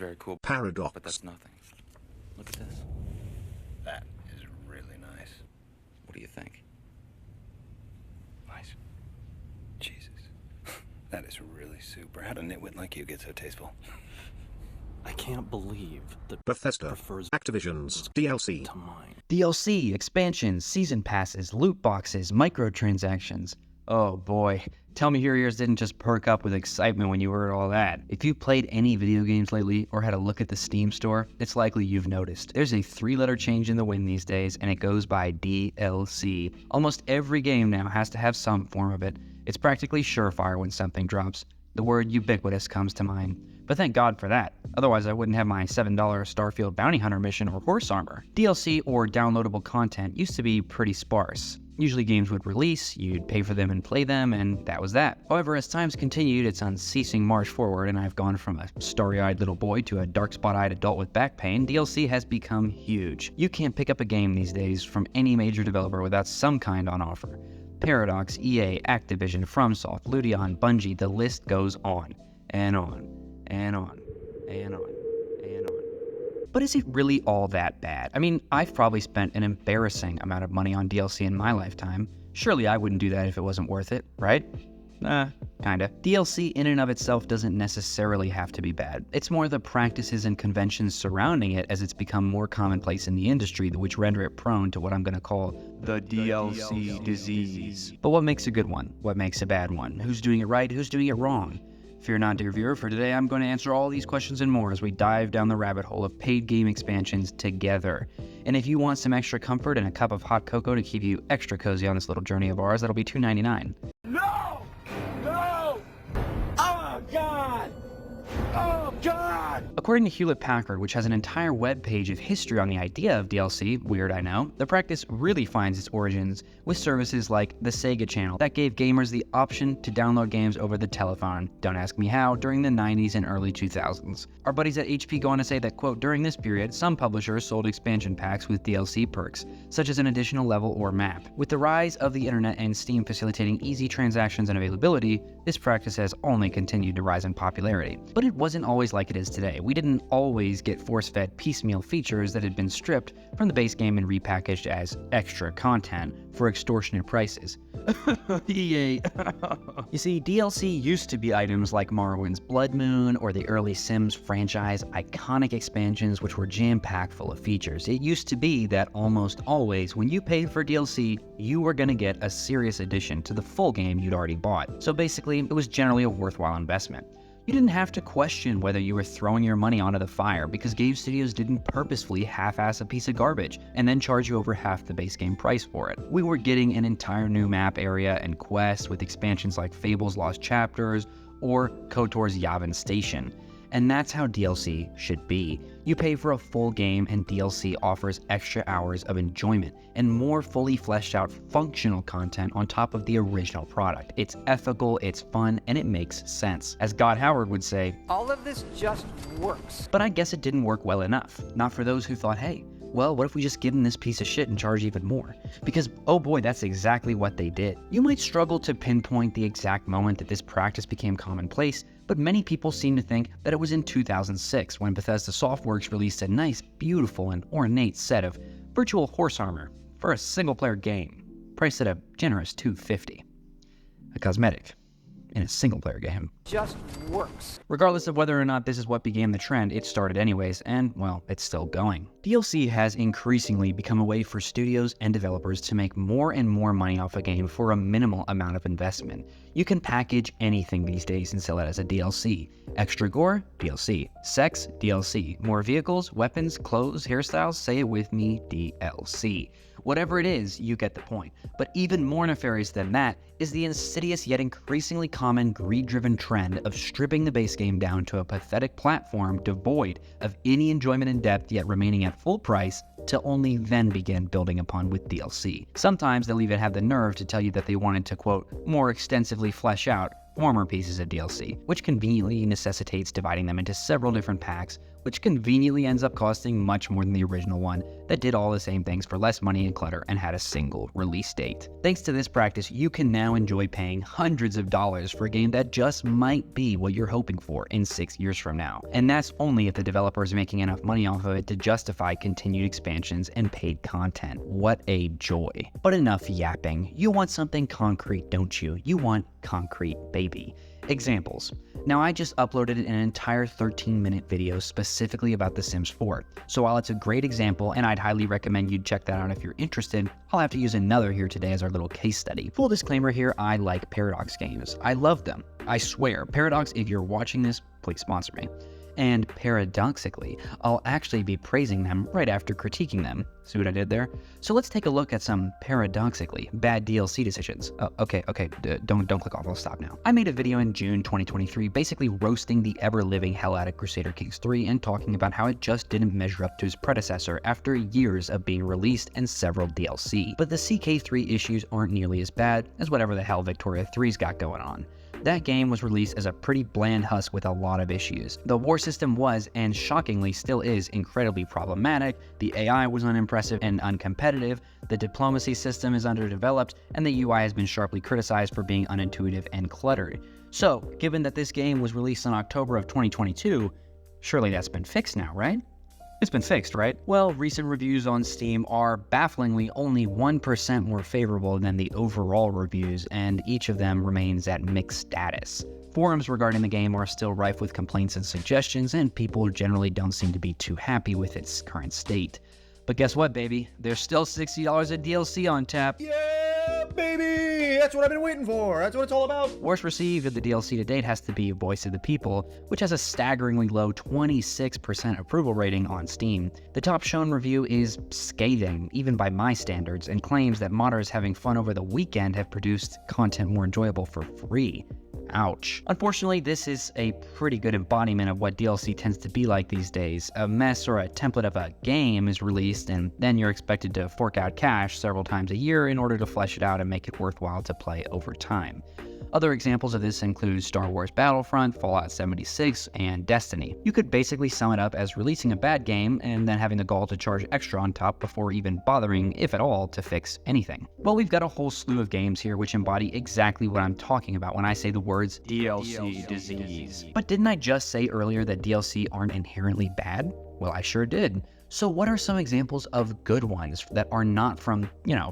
very cool, Paradox. but that's nothing. Look at this. That is really nice. What do you think? Nice. Jesus. That is really super. How'd a nitwit like you get so tasteful? I can't believe that Bethesda, prefers Activision's DLC. to mine. DLC, expansions, season passes, loot boxes, microtransactions. Oh boy, tell me your ears didn't just perk up with excitement when you heard all that. If you've played any video games lately or had a look at the Steam store, it's likely you've noticed. There's a 3-letter change in the wind these days, and it goes by DLC. Almost every game now has to have some form of it. It's practically surefire when something drops. The word ubiquitous comes to mind. But thank God for that. Otherwise, I wouldn't have my $7 Starfield Bounty Hunter mission or horse armor. DLC or downloadable content used to be pretty sparse. Usually games would release, you'd pay for them and play them, and that was that. However, as time's continued its unceasing march forward, and I've gone from a starry-eyed little boy to a dark spot-eyed adult with back pain, DLC has become huge. You can't pick up a game these days from any major developer without some kind on offer. Paradox, EA, Activision, FromSoft, Ludion, Bungie, the list goes on and on and on and on and on. But is it really all that bad? I mean, I've probably spent an embarrassing amount of money on DLC in my lifetime. Surely I wouldn't do that if it wasn't worth it, right? Kinda. DLC in and of itself doesn't necessarily have to be bad. It's more the practices and conventions surrounding it as it's become more commonplace in the industry, which render it prone to what I'm gonna call the DLC disease. But what makes a good one? What makes a bad one? Who's doing it right? Who's doing it wrong? Fear not, dear viewer, for today I'm going to answer all these questions and more as we dive down the rabbit hole of paid game expansions together. And if you want some extra comfort and a cup of hot cocoa to keep you extra cozy on this little journey of ours, that'll be $2.99. No! No! Oh, God! Oh, God! According to Hewlett-Packard, which has an entire web page of history on the idea of DLC, weird I know, the practice really finds its origins with services like the Sega Channel that gave gamers the option to download games over the telephone, don't ask me how, during the 90s and early 2000s. Our buddies at HP go on to say that, quote, during this period, some publishers sold expansion packs with DLC perks, such as an additional level or map. With the rise of the internet and Steam facilitating easy transactions and availability, this practice has only continued to rise in popularity. But it wasn't always like it is today. We didn't always get force-fed piecemeal features that had been stripped from the base game and repackaged as extra content for extortionate prices. EA. You see, DLC used to be items like Morrowind's Blood Moon or the early Sims franchise iconic expansions which were jam-packed full of features. It used to be that almost always when you paid for DLC, you were going to get a serious addition to the full game you'd already bought. So basically, it was generally a worthwhile investment. You didn't have to question whether you were throwing your money onto the fire because game studios didn't purposefully half-ass a piece of garbage and then charge you over half the base game price for it. We were getting an entire new map area and quests with expansions like Fable's Lost Chapters or KOTOR's Yavin Station. And that's how DLC should be. You pay for a full game and DLC offers extra hours of enjoyment and more fully fleshed out functional content on top of the original product. It's ethical, it's fun, and it makes sense. As God Howard would say, all of this just works. But I guess it didn't work well enough. Not for those who thought, hey, well, what if we just give them this piece of shit and charge even more? Because, oh boy, that's exactly what they did. You might struggle to pinpoint the exact moment that this practice became commonplace, but many people seem to think that it was in 2006 when Bethesda Softworks released a nice, beautiful, and ornate set of virtual horse armor for a single-player game, priced at a generous $250. A cosmetic in a single-player game. Just works. Regardless of whether or not this is what began the trend, it started anyways, and, well, it's still going. DLC has increasingly become a way for studios and developers to make more and more money off a game for a minimal amount of investment. You can package anything these days and sell it as a DLC. Extra gore? DLC. Sex? DLC. More vehicles, weapons, clothes, hairstyles? Say it with me, DLC. Whatever it is, you get the point. But even more nefarious than that is the insidious yet increasingly common greed-driven trend of stripping the base game down to a pathetic platform devoid of any enjoyment and depth yet remaining at full price to only then begin building upon with DLC. Sometimes they'll even have the nerve to tell you that they wanted to, quote, more extensively flesh out former pieces of DLC, which conveniently necessitates dividing them into several different packs, which conveniently ends up costing much more than the original one that did all the same things for less money and clutter and had a single release date. Thanks to this practice, you can now enjoy paying hundreds of dollars for a game that just might be what you're hoping for in 6 years from now. And that's only if the developer is making enough money off of it to justify continued expansions and paid content. What a joy. But enough yapping. You want something concrete, don't you? You want concrete, baby. Examples. Now, I just uploaded an entire 13-minute video specifically about The Sims 4, so while it's a great example and I'd highly recommend you check that out if you're interested, I'll have to use another here today as our little case study. Full disclaimer here, I like Paradox games. I love them. I swear, Paradox, if you're watching this, please sponsor me. And paradoxically, I'll actually be praising them right after critiquing them. See what I did there? So let's take a look at some paradoxically bad DLC decisions. Okay, don't click off, I'll stop now. I made a video in June 2023 basically roasting the ever-living hell out of Crusader Kings 3 and talking about how it just didn't measure up to its predecessor after years of being released and several DLC. But the CK3 issues aren't nearly as bad as whatever the hell Victoria 3's got going on. That game was released as a pretty bland husk with a lot of issues. The war system was, and shockingly still is, incredibly problematic, the AI was unimpressive and uncompetitive, the diplomacy system is underdeveloped, and the UI has been sharply criticized for being unintuitive and cluttered. So, given that this game was released in October of 2022, surely that's been fixed now, right? It's been fixed, right? Well, recent reviews on Steam are bafflingly only 1% more favorable than the overall reviews, and each of them remains at mixed status. Forums regarding the game are still rife with complaints and suggestions, and people generally don't seem to be too happy with its current state. But guess what, baby? There's still $60 of DLC on tap. Yeah, baby! That's what I've been waiting for. That's what it's all about. Worst received of the DLC to date has to be Voice of the People, which has a staggeringly low 26% approval rating on Steam. The top shown review is scathing, even by my standards, and claims that modders having fun over the weekend have produced content more enjoyable for free. Ouch. Unfortunately, this is a pretty good embodiment of what DLC tends to be like these days. A mess or a template of a game is released, and then you're expected to fork out cash several times a year in order to flesh it out and make it worthwhile to play over time. Other examples of this include Star Wars Battlefront, Fallout 76, and Destiny. You could basically sum it up as releasing a bad game and then having the gall to charge extra on top before even bothering, if at all, to fix anything. Well, we've got a whole slew of games here which embody exactly what I'm talking about when I say the words DLC disease. But didn't I just say earlier that DLC aren't inherently bad? Well, I sure did. So what are some examples of good ones that are not from,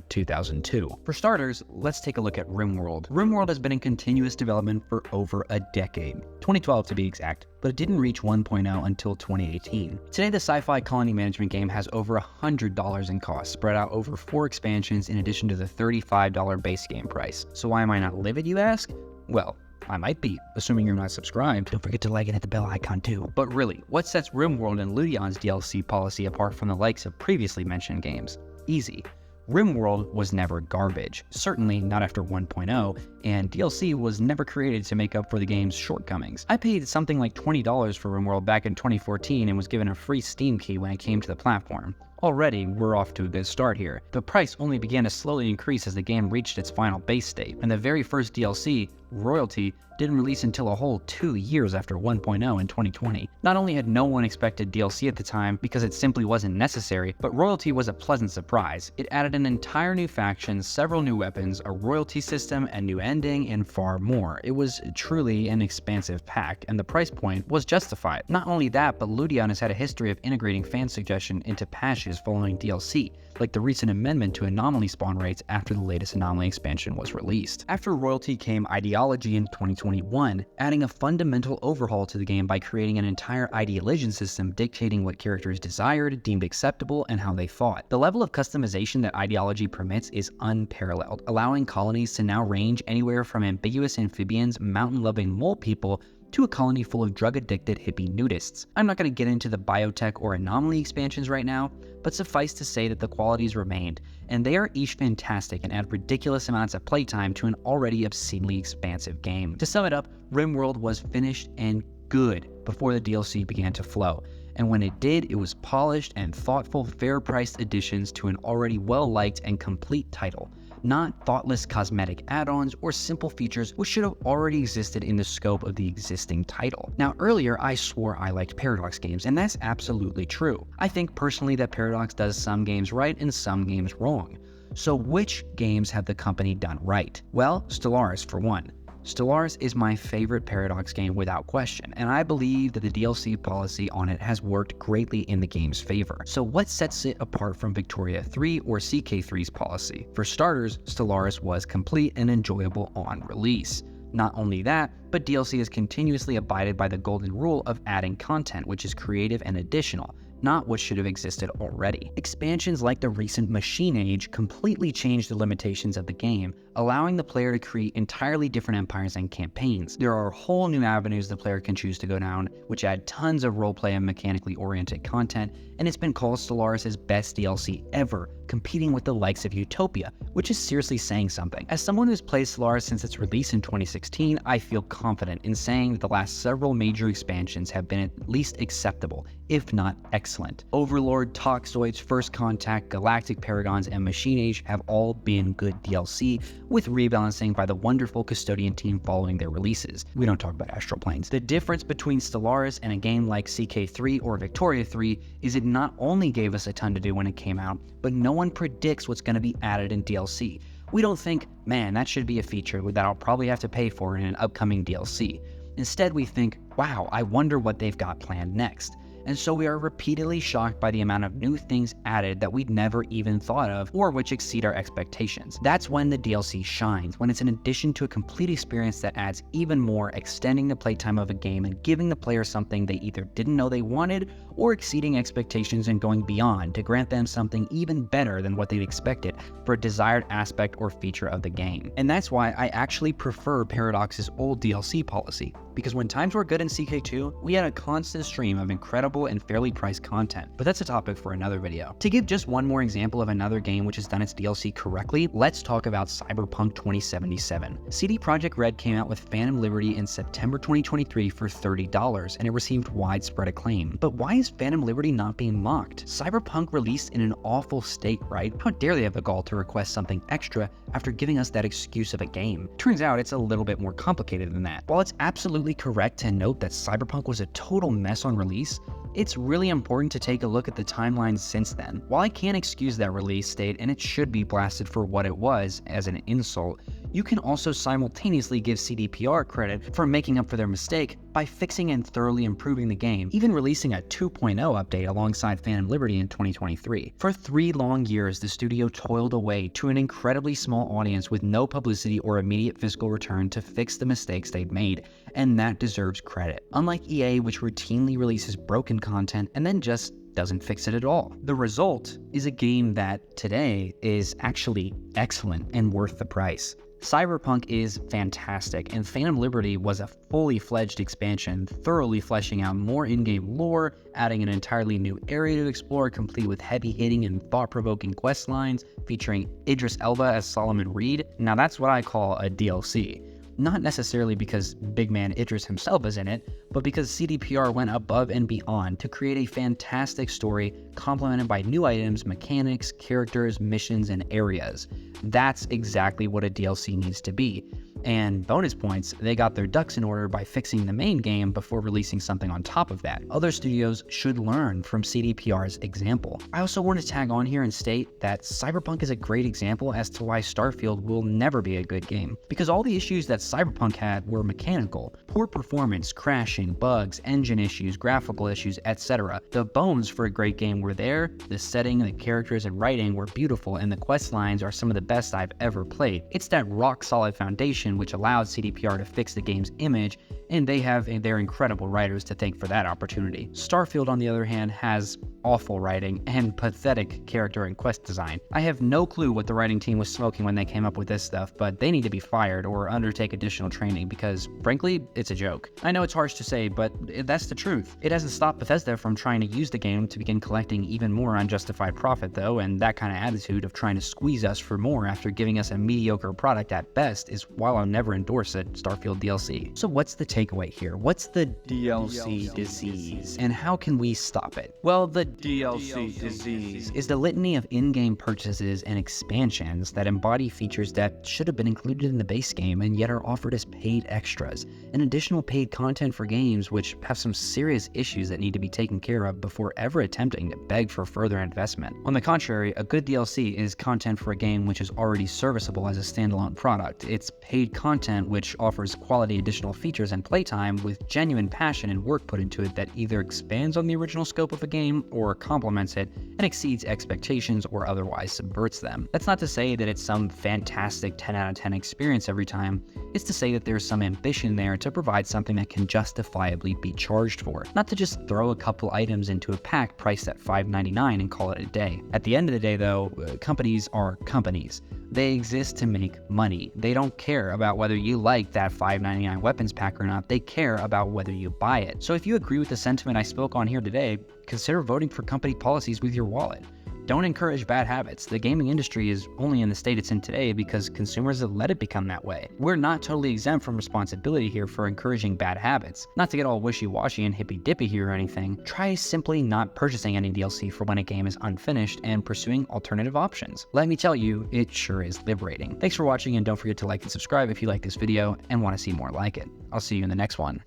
2002? For starters, let's take a look at RimWorld. RimWorld has been in continuous development for over a decade, 2012 to be exact, but it didn't reach 1.0 until 2018. Today, the sci-fi colony management game has over $100 in cost, spread out over 4 expansions in addition to the $35 base game price. So why am I not livid, you ask? Well, I might be, assuming you're not subscribed. Don't forget to like and hit the bell icon too. But really, what sets RimWorld and Ludion's DLC policy apart from the likes of previously mentioned games? Easy. RimWorld was never garbage, certainly not after 1.0, and DLC was never created to make up for the game's shortcomings. I paid something like $20 for RimWorld back in 2014 and was given a free Steam key when it came to the platform. Already, we're off to a good start here. The price only began to slowly increase as the game reached its final base state, and the very first DLC, Royalty, didn't release until a whole 2 years after 1.0 in 2020. Not only had no one expected DLC at the time because it simply wasn't necessary, but Royalty was a pleasant surprise. It added an entire new faction, several new weapons, a royalty system, a new ending, and far more. It was truly an expansive pack, and the price point was justified. Not only that, but Ludion has had a history of integrating fan suggestion into patches following DLC, like the recent amendment to anomaly spawn rates after the latest anomaly expansion was released. After Royalty came Ideology in 2021, adding a fundamental overhaul to the game by creating an entire ideologian system dictating what characters desired, deemed acceptable, and how they fought. The level of customization that Ideology permits is unparalleled, allowing colonies to now range anywhere from ambiguous amphibians, mountain-loving mole people, to a colony full of drug-addicted hippie nudists. I'm not going to get into the biotech or anomaly expansions right now, but suffice to say that the qualities remained, and they are each fantastic and add ridiculous amounts of playtime to an already obscenely expansive game. To sum it up, RimWorld was finished and good before the DLC began to flow, and when it did, it was polished and thoughtful, fair-priced additions to an already well-liked and complete title. not thoughtless cosmetic add-ons or simple features which should have already existed in the scope of the existing title. Now earlier I swore I liked Paradox games, and that's absolutely true. I think personally that Paradox does some games right and some games wrong. So which games have the company done right? Well, Stellaris for one. Stellaris is my favorite Paradox game without question, and I believe that the DLC policy on it has worked greatly in the game's favor. So what sets it apart from Victoria 3 or CK3's policy? For starters, Stellaris was complete and enjoyable on release. Not only that, but DLC has continuously abided by the golden rule of adding content which is creative and additional, not what should have existed already. Expansions like the recent Machine Age completely changed the limitations of the game, allowing the player to create entirely different empires and campaigns. There are whole new avenues the player can choose to go down, which add tons of roleplay and mechanically oriented content, and it's been called Stellaris' best DLC ever, competing with the likes of Utopia, which is seriously saying something. As someone who's played Stellaris since its release in 2016, I feel confident in saying that the last several major expansions have been at least acceptable, if not excellent. Overlord, Toxoids, First Contact, Galactic Paragons, and Machine Age have all been good DLC, with rebalancing by the wonderful Custodian team following their releases. We don't talk about Astral Planes. The difference between Stellaris and a game like CK3 or Victoria 3 is it not only gave us a ton to do when it came out, but no one predicts what's going to be added in DLC. We don't think, man, that should be a feature that I'll probably have to pay for in an upcoming DLC. Instead, we think, wow, I wonder what they've got planned next. And so we are repeatedly shocked by the amount of new things added that we'd never even thought of or which exceed our expectations. That's when the DLC shines, when it's an addition to a complete experience that adds even more, extending the playtime of a game and giving the player something they either didn't know they wanted or exceeding expectations and going beyond to grant them something even better than what they'd expected for a desired aspect or feature of the game. And that's why I actually prefer Paradox's old DLC policy, because when times were good in CK2, we had a constant stream of incredible and fairly priced content, but that's a topic for another video. To give just one more example of another game which has done its DLC correctly, let's talk about Cyberpunk 2077. CD Projekt Red came out with Phantom Liberty in September 2023 for $30, and it received widespread acclaim. But why is Phantom Liberty not being mocked? Cyberpunk released in an awful state, right? How dare they have the gall to request something extra after giving us that excuse of a game? Turns out it's a little bit more complicated than that. While it's absolutely correct to note that Cyberpunk was a total mess on release, it's really important to take a look at the timeline since then. While I can't excuse that release date, and it should be blasted for what it was as an insult, you can also simultaneously give CDPR credit for making up for their mistake by fixing and thoroughly improving the game, even releasing a 2.0 update alongside Phantom Liberty in 2023. For 3 long years, the studio toiled away to an incredibly small audience with no publicity or immediate fiscal return to fix the mistakes they'd made, and that deserves credit. Unlike EA, which routinely releases broken content and then just doesn't fix it at all. The result is a game that today is actually excellent and worth the price. Cyberpunk is fantastic, and Phantom Liberty was a fully fledged expansion, thoroughly fleshing out more in-game lore, adding an entirely new area to explore, complete with heavy-hitting and thought-provoking quest lines, featuring Idris Elba as Solomon Reed. Now that's what I call a DLC. Not necessarily because big man Idris himself is in it, but because CDPR went above and beyond to create a fantastic story complemented by new items, mechanics, characters, missions, and areas. That's exactly what a DLC needs to be. And bonus points, they got their ducks in order by fixing the main game before releasing something on top of that. Other studios should learn from CDPR's example. I also want to tag on here and state that Cyberpunk is a great example as to why Starfield will never be a good game, because all the issues that Cyberpunk had were mechanical. Poor performance, crashing, bugs, engine issues, graphical issues, etc. The bones for a great game were there, the setting, the characters, and writing were beautiful, and the quest lines are some of the best I've ever played. It's that rock-solid foundation which allowed CDPR to fix the game's image, and they have their incredible writers to thank for that opportunity. Starfield, on the other hand, has awful writing and pathetic character and quest design. I have no clue what the writing team was smoking when they came up with this stuff, but they need to be fired or undertake additional training because, frankly, it's a joke. I know it's harsh to say, but that's the truth. It hasn't stopped Bethesda from trying to use the game to begin collecting even more unjustified profit, though, and that kind of attitude of trying to squeeze us for more after giving us a mediocre product at best is why I'll never endorse a Starfield DLC. So what's the takeaway here? What's the DLC disease, and how can we stop it? Well, the DLC disease. is the litany of in-game purchases and expansions that embody features that should have been included in the base game and yet are offered as paid extras, and additional paid content for games which have some serious issues that need to be taken care of before ever attempting to beg for further investment. On the contrary, a good DLC is content for a game which is already serviceable as a standalone product. It's paid content which offers quality additional features and playtime with genuine passion and work put into it that either expands on the original scope of a game or complements it and exceeds expectations or otherwise subverts them. That's not to say that it's some fantastic 10 out of 10 experience every time. It's to say that there's some ambition there to provide something that can justifiably be charged for, not to just throw a couple items into a pack priced at $5.99 and call it a day. At the end of the day though, companies are companies. They exist to make money. They don't care about whether you like that $5.99 weapons pack or not. They care about whether you buy it. So if you agree with the sentiment I spoke on here today, consider voting for company policies with your wallet. Don't encourage bad habits. The gaming industry is only in the state it's in today because consumers have let it become that way. We're not totally exempt from responsibility here for encouraging bad habits. Not to get all wishy-washy and hippy-dippy here or anything, try simply not purchasing any DLC for when a game is unfinished and pursuing alternative options. Let me tell you, it sure is liberating. Thanks for watching, and don't forget to like and subscribe if you like this video and want to see more like it. I'll see you in the next one.